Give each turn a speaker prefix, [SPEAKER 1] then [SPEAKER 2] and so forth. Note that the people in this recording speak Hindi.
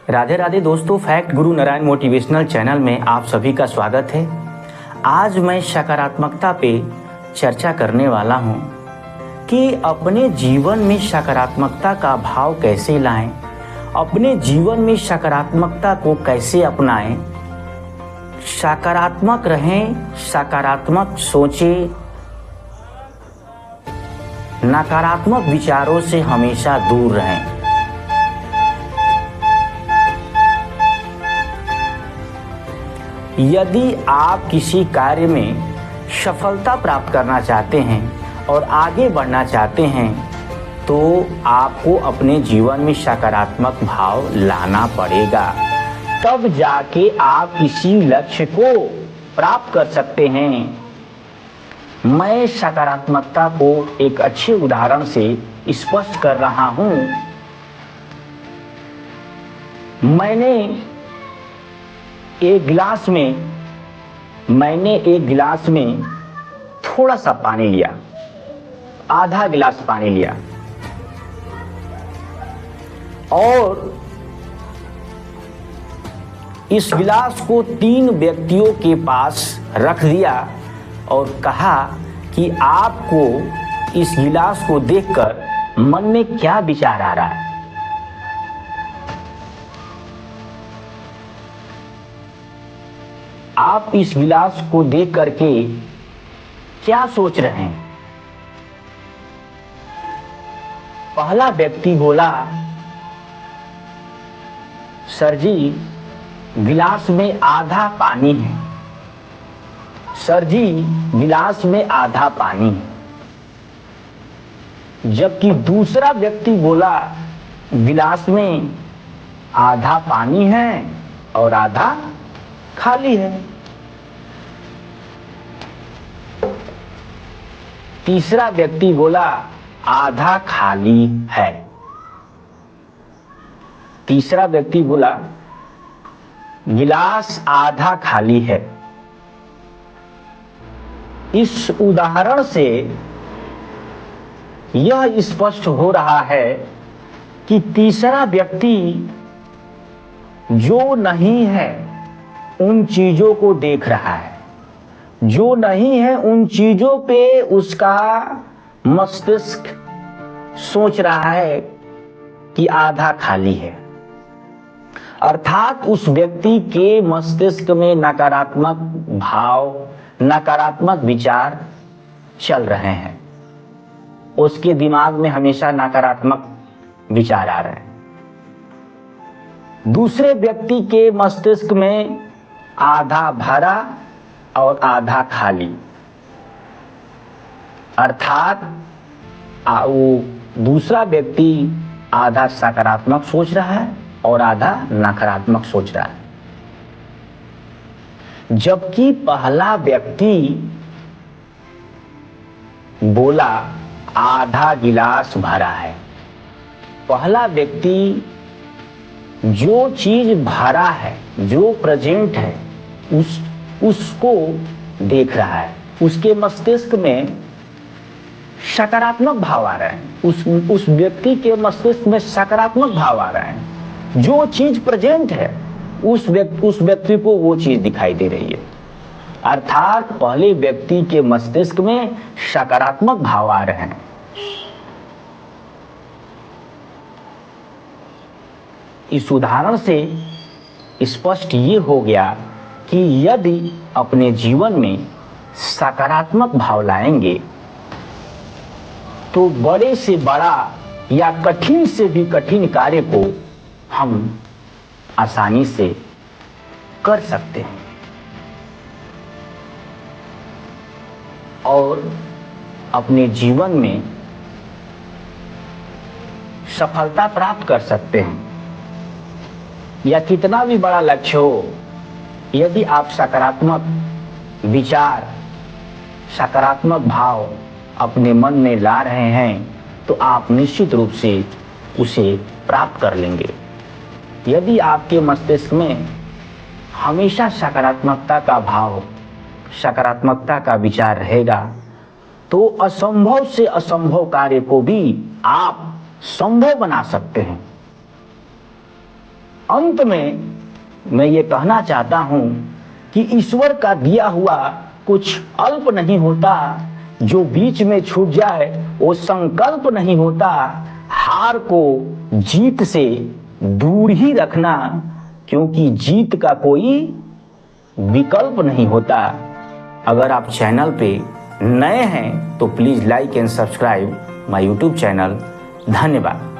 [SPEAKER 1] राधे राधे दोस्तों, फैक्ट गुरु नारायण मोटिवेशनल चैनल में आप सभी का स्वागत है। आज मैं सकारात्मकता पे चर्चा करने वाला हूँ कि अपने जीवन में सकारात्मकता का भाव कैसे लाएं, अपने जीवन में सकारात्मकता को कैसे अपनाएं, सकारात्मक रहें, सकारात्मक सोचें, नकारात्मक विचारों से हमेशा दूर रहें। यदि आप किसी कार्य में सफलता प्राप्त करना चाहते हैं और आगे बढ़ना चाहते हैं तो आपको अपने जीवन में सकारात्मक भाव लाना पड़ेगा, तब जाके आप किसी लक्ष्य को प्राप्त कर सकते हैं। मैं सकारात्मकता को एक अच्छे उदाहरण से स्पष्ट कर रहा हूं। मैंने एक गिलास में थोड़ा सा पानी लिया, आधा गिलास पानी लिया और इस गिलास को 3 व्यक्तियों के पास रख दिया और कहा कि आपको इस गिलास को देखकर मन में क्या विचार आ रहा है। आप इस गिलास को देख करके क्या सोच रहे हैं? पहला व्यक्ति बोला, सर जी गिलास में आधा पानी है। सर जी गिलास में आधा पानी है। जबकि दूसरा व्यक्ति बोला, गिलास में आधा पानी है और आधा खाली है। तीसरा व्यक्ति बोला, आधा खाली है। तीसरा व्यक्ति बोला, गिलास आधा खाली है। इस उदाहरण से यह स्पष्ट हो रहा है कि तीसरा व्यक्ति जो नहीं है उन चीजों को देख रहा है, जो नहीं है उन चीजों पे उसका मस्तिष्क सोच रहा है कि आधा खाली है। अर्थात उस व्यक्ति के मस्तिष्क में नकारात्मक भाव, नकारात्मक विचार चल रहे हैं। उसके दिमाग में हमेशा नकारात्मक विचार आ रहे हैं। दूसरे व्यक्ति के मस्तिष्क में आधा भरा और आधा खाली, अर्थात वो दूसरा व्यक्ति आधा सकारात्मक सोच रहा है और आधा नकारात्मक सोच रहा है। जबकि पहला व्यक्ति बोला, आधा गिलास भरा है। पहला व्यक्ति जो चीज भरा है, जो प्रेजेंट है, उसको देख रहा है। उसके मस्तिष्क में सकारात्मक भाव आ रहे हैं। उस व्यक्ति के मस्तिष्क में सकारात्मक भाव आ रहे हैं। जो चीज प्रेजेंट है उस व्यक्ति को वो चीज दिखाई दे रही है। अर्थात पहले व्यक्ति के मस्तिष्क में सकारात्मक भाव आ रहे हैं। इस उदाहरण से स्पष्ट ये हो गया कि यदि अपने जीवन में सकारात्मक भाव लाएंगे तो बड़े से बड़ा या कठिन से भी कठिन कार्य को हम आसानी से कर सकते हैं और अपने जीवन में सफलता प्राप्त कर सकते हैं। या कितना भी बड़ा लक्ष्य हो, यदि आप सकारात्मक विचार, सकारात्मक भाव अपने मन में ला रहे हैं तो आप निश्चित रूप से उसे प्राप्त कर लेंगे। यदि आपके मस्तिष्क में हमेशा सकारात्मकता का भाव, सकारात्मकता का विचार रहेगा तो असंभव से असंभव कार्य को भी आप संभव बना सकते हैं। अंत में मैं ये कहना चाहता हूं कि ईश्वर का दिया हुआ कुछ अल्प नहीं होता, जो बीच में छूट जाए वो संकल्प नहीं होता। हार को जीत से दूर ही रखना, क्योंकि जीत का कोई विकल्प नहीं होता। अगर आप चैनल पे नए हैं तो please like and subscribe my YouTube channel. धन्यवाद।